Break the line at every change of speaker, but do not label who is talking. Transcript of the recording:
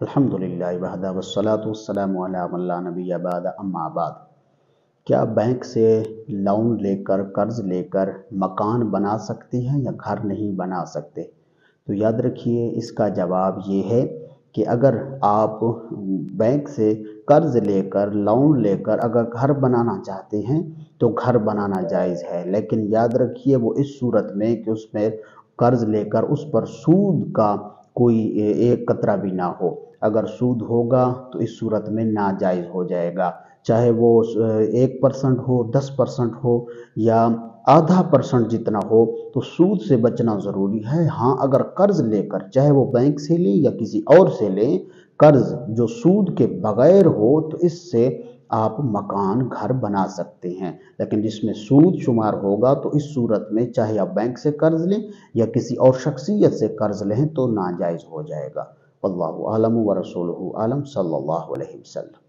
الحمدللہ وحدہ والصلاۃ والسلام علی من لا نبی بعد اما بعد۔ کیا بینک سے لون لے کر قرض لے کر مکان بنا سکتے ہیں یا گھر نہیں بنا سکتے؟ تو یاد رکھیے اس کا جواب یہ ہے کہ اگر آپ بینک سے قرض لے کر لون لے کر اگر گھر بنانا چاہتے ہیں تو گھر بنانا جائز ہے، لیکن یاد رکھیے وہ اس صورت میں کہ اس میں قرض لے کر اس پر سود کا کوئی ایک قطرہ بھی نہ ہو۔ اگر سود ہوگا تو اس صورت میں ناجائز ہو جائے گا، چاہے وہ 1% ہو، 10% ہو یا ½ % جتنا ہو، تو سود سے بچنا ضروری ہے۔ ہاں اگر قرض لے کر چاہے وہ بینک سے لیں یا کسی اور سے لیں، قرض جو سود کے بغیر ہو تو اس سے آپ مکان گھر بنا سکتے ہیں، لیکن جس میں سود شمار ہوگا تو اس صورت میں چاہے آپ بینک سے قرض لیں یا کسی اور شخصیت سے قرض لیں تو ناجائز ہو جائے گا۔ واللہ اعلم ورسولہ اعلم، صلی اللہ علیہ وسلم۔